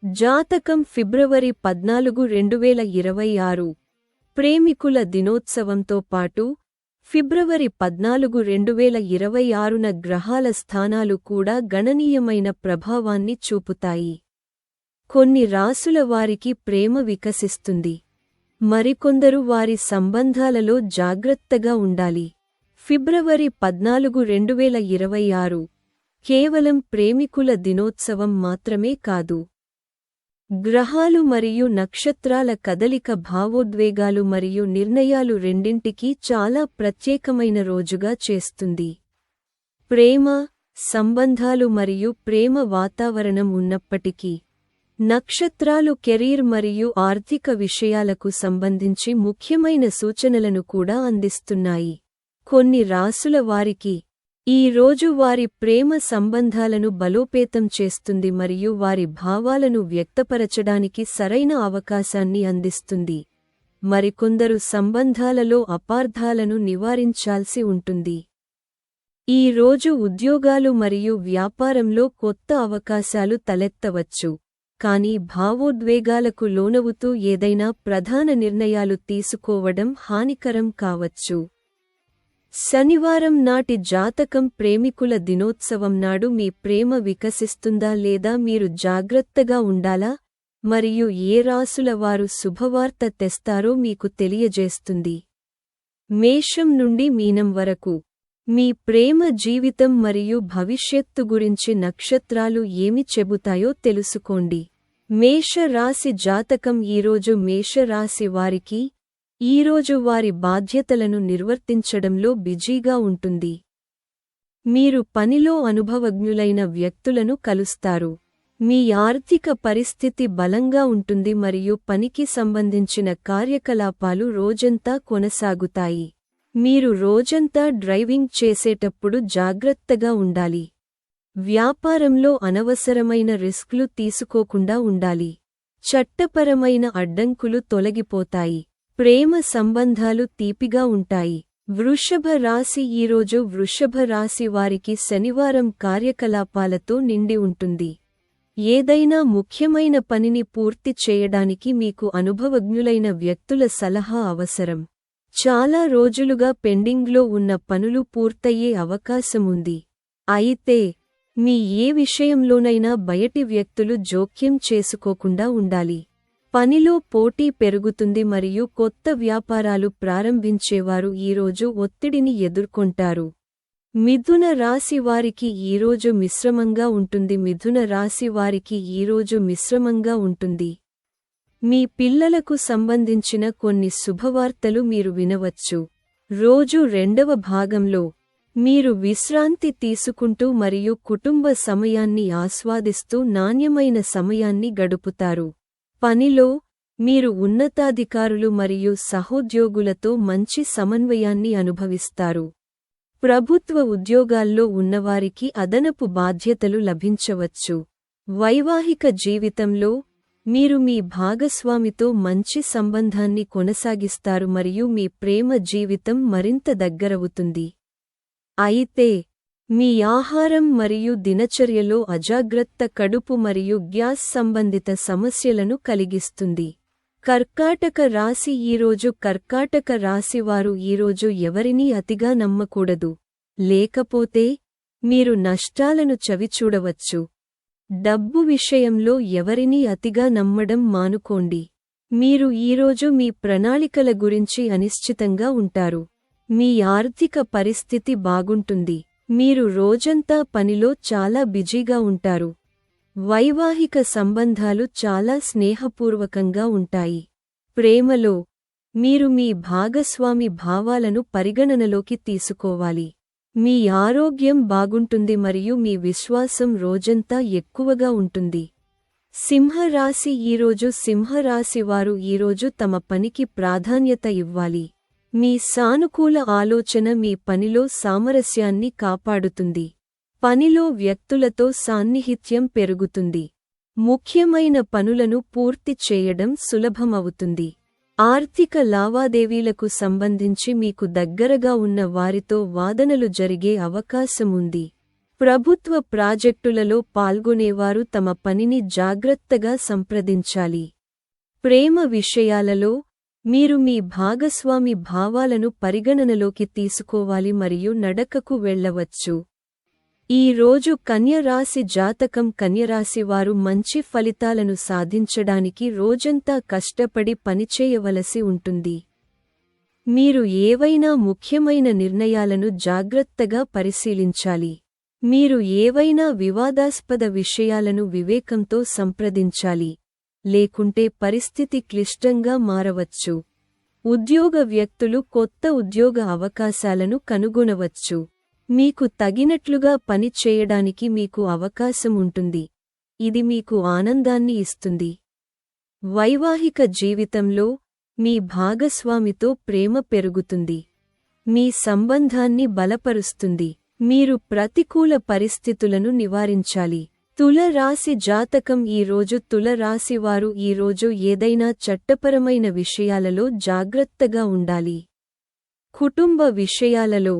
జాతకం ఫిబ్రవరి 14, 2026 ప్రేమికుల దినోత్సవంతో పాటు ఫిబ్రవరి 14, 2026న గ్రహాల స్థానాలు కూడా గణనీయమైన ప్రభావాన్ని చూపుతాయి. కొన్ని రాసుల వారికి ప్రేమ వికసిస్తుంది. మరికొందరు వారి సంబంధాలలో జాగ్రత్తగా ఉండాలి. ఫిబ్రవరి 14, 2026 కేవలం ప్రేమికుల దినోత్సవం మాత్రమే కాదు. గ్రహాలు మరియు నక్షత్రాల కదలిక భావోద్వేగాలు మరియు నిర్ణయాలు రెండింటికీ చాలా ప్రత్యేకమైన రోజుగా చేస్తుంది. ప్రేమ, సంబంధాలు మరియు ప్రేమ వాతావరణం ఉన్నప్పటికీ, నక్షత్రాలు కెరీర్ మరియు ఆర్థిక విషయాలకు సంబంధించి ముఖ్యమైన సూచనలను కూడా అందిస్తున్నాయి. కొన్ని రాసుల వారికి ఈ రోజు వారి ప్రేమ సంబంధాలను బలోపేతం చేస్తుంది మరియు వారి భావాలను వ్యక్తపరచడానికి సరైన అవకాశాన్ని అందిస్తుంది. మరికొందరు సంబంధాలలో అపార్థాలను నివారించాల్సి ఉంటుంది. ఈ రోజు ఉద్యోగాలు మరియు వ్యాపారంలో కొత్త అవకాశాలు తలెత్తవచ్చు, కానీ భావోద్వేగాలకు లోనవుతూ ఏదైనా ప్రధాన నిర్ణయాలు తీసుకోవడం హానికరం కావచ్చు. శనివారం నాటి జాతకం ప్రేమికుల దినోత్సవం నాడు మీ ప్రేమ వికసిస్తుందా లేదా మీరు జాగ్రత్తగా ఉండాలా మరియు ఏ రాసుల వారు శుభవార్త తెస్తారో మీకు తెలియజేస్తుంది. మేషం నుండి మీనం వరకు మీ ప్రేమ జీవితం మరియు భవిష్యత్తు గురించి నక్షత్రాలు ఏమి చెబుతాయో తెలుసుకోండి. మేష రాశి జాతకం ఈరోజు మేష రాశి వారికి ఈరోజు వారి బాధ్యతలను నిర్వర్తించడంలో బిజీగా ఉంటుంది. మీరు పనిలో అనుభవజ్ఞులైన వ్యక్తులను కలుస్తారు. మీ ఆర్థిక పరిస్థితి బలంగా ఉంటుంది మరియు పనికి సంబంధించిన కార్యకలాపాలు రోజంతా కొనసాగుతాయి. మీరు రోజంతా డ్రైవింగ్ చేసేటప్పుడు జాగ్రత్తగా ఉండాలి. వ్యాపారంలో అనవసరమైన రిస్క్లు తీసుకోకుండా ఉండాలి. చట్టపరమైన అడ్డంకులు తొలగిపోతాయి. ప్రేమ సంబంధాలు తీపిగా ఉంటాయి. వృషభ రాశి ఈరోజు వృషభ రాశి వారికి శనివారం కార్యకలాపాలతో నిండి ఉంటుంది. ఏదైనా ముఖ్యమైన పనిని పూర్తి చేయడానికి మీకు అనుభవజ్ఞులైన వ్యక్తుల సలహా అవసరం. చాలా రోజులుగా పెండింగ్లో ఉన్న పనులు పూర్తయ్యే అవకాశముంది. అయితే మీ ఏ విషయంలోనైనా బయటి వ్యక్తులు జోక్యం చేసుకోకుండా ఉండాలి. పనిలో పోటీ పెరుగుతుంది మరియు కొత్త వ్యాపారాలు ప్రారంభించేవారు ఈరోజు ఒత్తిడిని ఎదుర్కొంటారు. మిథున రాశి వారికి ఈరోజు మిశ్రమంగా ఉంటుంది. మిథున రాశి వారికి ఈరోజు మిశ్రమంగా ఉంటుంది. మీ పిల్లలకు సంబంధించిన కొన్ని శుభవార్తలు మీరు వినవచ్చు. రోజు రెండవ భాగంలో మీరు విశ్రాంతి తీసుకుంటూ మరియు కుటుంబ సమయాన్ని ఆస్వాదిస్తూ నాణ్యమైన సమయాన్ని గడుపుతారు. పనిలో మీరు ఉన్నతాధికారులు మరియు సహోద్యోగులతో మంచి సమన్వయాన్ని అనుభవిస్తారు. ప్రభుత్వ ఉద్యోగాల్లో ఉన్నవారికి అదనపు బాధ్యతలు లభించవచ్చు. వైవాహిక జీవితంలో మీరు మీ భాగస్వామితో మంచి సంబంధాన్ని కొనసాగిస్తారు మరియు మీ ప్రేమ జీవితం మరింత దగ్గరవుతుంది. అయితే మీ ఆహారం మరియు దినచర్యలో అజాగ్రత్త కడుపు మరియు గ్యాస్ సంబంధిత సమస్యలను కలిగిస్తుంది. కర్కాటక రాశి ఈరోజు కర్కాటక రాశివారు ఈరోజు ఎవరినీ అతిగా నమ్మకూడదు, లేకపోతే మీరు నష్టాలను చవిచూడవచ్చు. డబ్బు విషయంలో ఎవరినీ అతిగా నమ్మడం మానుకోండి. మీరు ఈరోజు మీ ప్రణాళికల గురించి అనిశ్చితంగా ఉంటారు. మీ ఆర్థిక పరిస్థితి బాగుంటుంది. మీరు రోజంతా పనిలో చాలా బిజీగా ఉంటారు. వైవాహిక సంబంధాలు చాలా స్నేహపూర్వకంగా ఉంటాయి. ప్రేమలో మీరు మీ భాగస్వామి భావాలను పరిగణనలోకి తీసుకోవాలి. మీ ఆరోగ్యం బాగుంటుంది మరియు మీ విశ్వాసం రోజంతా ఎక్కువగా ఉంటుంది. సింహరాశి ఈరోజు సింహరాశి వారు ఈరోజు తమ పనికి ప్రాధాన్యత ఇవ్వాలి. మీ సానుకూల ఆలోచన మీ పనిలో సామరస్యాన్ని కాపాడుతుంది. పనిలో వ్యక్తులతో సాన్నిహిత్యం పెరుగుతుంది. ముఖ్యమైన పనులను పూర్తి చేయడం సులభమవుతుంది. ఆర్థిక లావాదేవీలకు సంబంధించి మీకు దగ్గరగా ఉన్న వారితో వాదనలు జరిగే అవకాశముంది. ప్రభుత్వ ప్రాజెక్టులలో పాల్గొనేవారు తమ పనిని జాగ్రత్తగా సంప్రదించాలి. ప్రేమ విషయాలలో మీరు మీ భాగస్వామి భావాలను పరిగణనలోకి తీసుకోవాలి మరియు నడకకు వెళ్ళవచ్చు. ఈ రోజు కన్య రాశి జాతకం. కన్యరాశి వారు మంచి ఫలితాలను సాధించడానికి రోజంతా కష్టపడి పనిచేయవలసి ఉంటుంది. మీరు ఏవైనా ముఖ్యమైన నిర్ణయాలను జాగ్రత్తగా పరిశీలించాలి. మీరు ఏవైనా వివాదాస్పద విషయాలను వివేకంతో సంప్రదించాలి, లేకుంటే పరిస్థితి క్లిష్టంగా మారవచ్చు. ఉద్యోగ వ్యక్తులు కొత్త ఉద్యోగ అవకాశాలను కనుగొనవచ్చు. మీకు తగినట్లుగా పని చేయడానికి మీకు అవకాశం ఉంటుంది. ఇది మీకు ఆనందాన్ని ఇస్తుంది. వైవాహిక జీవితంలో మీ భాగస్వామితో ప్రేమ పెరుగుతుంది. మీ సంబంధాన్ని బలపరుస్తుంది. మీరు ప్రతికూల పరిస్థితులను నివారించాలి. తుల రాశి జాతకం. ఈరోజు తుల రాశివారు ఈరోజు ఏదైనా చట్టపరమైన విషయాలలో జాగ్రత్తగా ఉండాలి. కుటుంబ విషయాలలో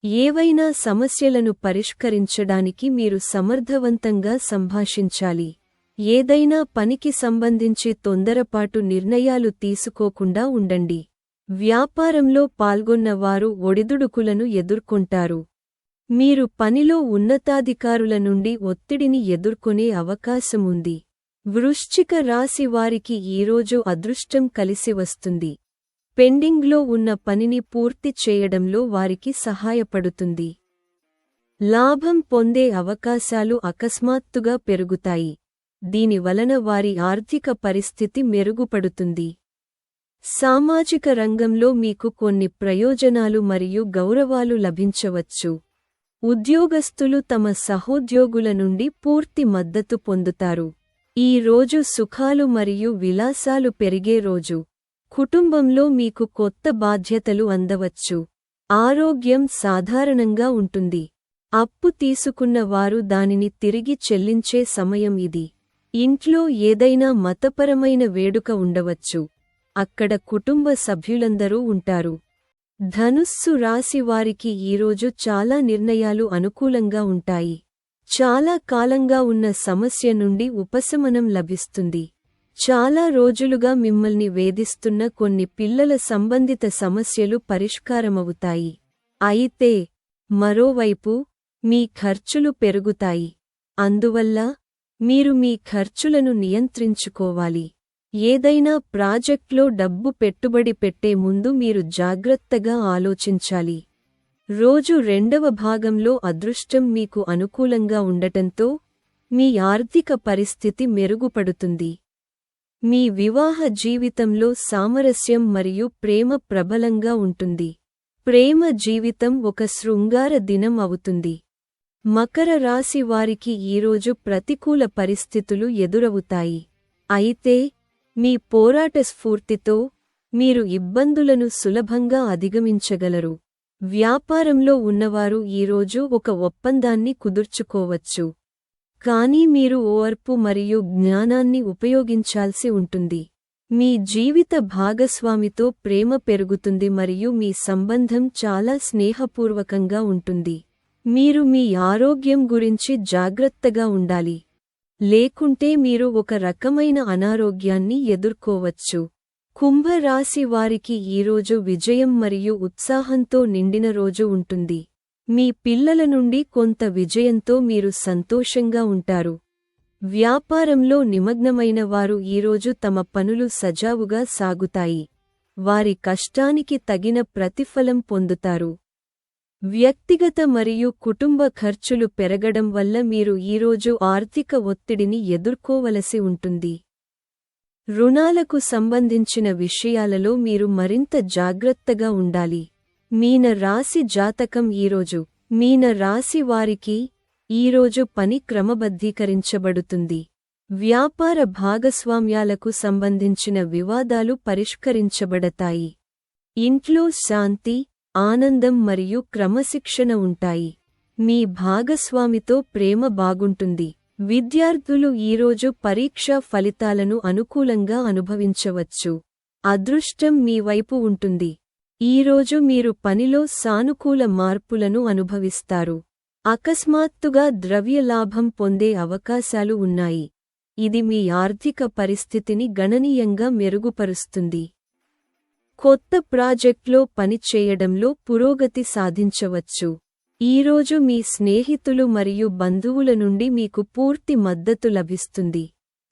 ఏవైనా సమస్యలను పరిష్కరించడానికి మీరు సమర్థవంతంగా సంభాషించాలి. ఏదైనా పనికి సంబంధించి తొందరపాటు నిర్ణయాలు తీసుకోకుండా ఉండండి. వ్యాపారంలో పాల్గొన్న వారు ఒడిదుడుకులను ఎదుర్కొంటారు. మీరు పనిలో ఉన్నతాధికారుల నుండి ఒత్తిడిని ఎదుర్కొనే అవకాశముంది. వృశ్చిక రాశి వారికి ఈరోజు అదృష్టం కలిసి వస్తుంది. పెండింగ్లో ఉన్న పనిని పూర్తి చేయడంలో వారికి సహాయపడుతుంది. లాభం పొందే అవకాశాలు అకస్మాత్తుగా పెరుగుతాయి. దీనివలన వారి ఆర్థిక పరిస్థితి మెరుగుపడుతుంది. సామాజిక రంగంలో మీకు కొన్ని ప్రయోజనాలు మరియు గౌరవాలు లభించవచ్చు. ఉద్యోగస్తులు తమ సహోద్యోగుల నుండి పూర్తి మద్దతు పొందుతారు. ఈ రోజు సుఖాలు మరియు విలాసాలు పెరిగే రోజు. కుటుంబంలో మీకు కొత్త బాధ్యతలు అందవచ్చు. ఆరోగ్యం సాధారణంగా ఉంటుంది. అప్పు తీసుకున్న వారు దానిని తిరిగి చెల్లించే సమయం ఇది. ఇంట్లో ఏదైనా మతపరమైన వేడుక ఉండవచ్చు. అక్కడ కుటుంబ సభ్యులందరూ ఉంటారు. ధనుస్సు రాశి వారికి ఈరోజు చాలా నిర్ణయాలు అనుకూలంగా ఉంటాయి. చాలా కాలంగా ఉన్న సమస్య నుండి ఉపశమనం లభిస్తుంది. చాలా రోజులుగా మిమ్మల్ని వేధిస్తున్న కొన్ని పిల్లల సంబంధిత సమస్యలు పరిష్కారమవుతాయి. అయితే మరోవైపు మీ ఖర్చులు పెరుగుతాయి. అందువల్ల మీరు మీ ఖర్చులను నియంత్రించుకోవాలి. ఏదైనా ప్రాజెక్ట్లో డబ్బు పెట్టుబడి పెట్టే ముందు మీరు జాగ్రత్తగా ఆలోచించాలి. రోజు రెండవ భాగంలో అదృష్టం మీకు అనుకూలంగా ఉండటంతో మీ ఆర్థిక పరిస్థితి మెరుగుపడుతుంది. మీ వివాహ జీవితంలో సామరస్యం మరియు ప్రేమ ప్రబలంగా ఉంటుంది. ప్రేమ జీవితం ఒక శృంగార దినం అవుతుంది. మకర రాశి వారికి ఈరోజు ప్రతికూల పరిస్థితులు ఎదురవుతాయి. అయితే మీ పోరాట స్ఫూర్తితో మీరు ఇబ్బందులను సులభంగా అధిగమించగలరు. వ్యాపారంలో ఉన్నవారు ఈరోజు ఒక ఒప్పందాన్ని కుదుర్చుకోవచ్చు. కానీ మీరు ఓర్పు మరియు జ్ఞానాన్ని ఉపయోగించాల్సి ఉంటుంది. మీ జీవిత భాగస్వామితో ప్రేమ పెరుగుతుంది మరియు మీ సంబంధం చాలా స్నేహపూర్వకంగా ఉంటుంది. మీరు మీ ఆరోగ్యం గురించి జాగ్రత్తగా ఉండాలి. లేకుంటే మీరు ఒక రకమైన అనారోగ్యాన్ని ఎదుర్కోవచ్చు. కుంభరాశి వారికి ఈరోజు విజయం మరియు ఉత్సాహంతో నిండిన రోజు ఉంటుంది. మీ పిల్లల నుండి కొంత విజయంతో మీరు సంతోషంగా ఉంటారు. వ్యాపారంలో నిమగ్నమైన వారు ఈరోజు తమ పనులు సజావుగా సాగుతాయి. వారి కష్టానికి తగిన ప్రతిఫలం పొందుతారు. వ్యక్తిగత మరియు కుటుంబ ఖర్చులు పెరగడం వల్ల మీరు ఈరోజు ఆర్థిక ఒత్తిడిని ఎదుర్కోవలసి ఉంటుంది. రుణాలకు సంబంధించిన విషయాలలో మీరు మరింత జాగ్రత్తగా ఉండాలి. మీన రాశి జాతకం ఈరోజు. మీన రాశి వారికి ఈరోజు పని క్రమబద్ధీకరించబడుతుంది. వ్యాపార భాగస్వామ్యాలకు సంబంధించిన వివాదాలు పరిష్కరించబడతాయి. ఇంట్లో శాంతి, ఆనందం మరియు క్రమశిక్షణ ఉంటాయి. మీ భాగస్వామితో ప్రేమ బాగుంటుంది. విద్యార్థులు ఈరోజు పరీక్షా ఫలితాలను అనుకూలంగా అనుభవించవచ్చు. అదృష్టం మీ వైపు ఉంటుంది. ఈరోజు మీరు పనిలో సానుకూల మార్పులను అనుభవిస్తారు. అకస్మాత్తుగా ద్రవ్యలాభం పొందే అవకాశాలు ఉన్నాయి. ఇది మీ ఆర్థిక పరిస్థితిని గణనీయంగా మెరుగుపరుస్తుంది. కొత్త ప్రాజెక్ట్లో పనిచేయడంలో పురోగతి సాధించవచ్చు. ఈరోజు మీ స్నేహితులు మరియు బంధువుల నుండి మీకు పూర్తి మద్దతు లభిస్తుంది.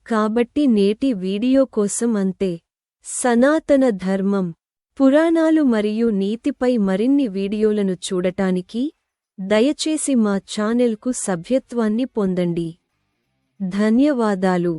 కాబట్టి నేటి వీడియో కోసం అంతే. సనాతన ధర్మం, పురాణాలు మరియు నీతిపై మరిన్ని వీడియోలను చూడటానికి దయచేసి మా ఛానెల్కు సభ్యత్వాన్ని పొందండి. ధన్యవాదాలు.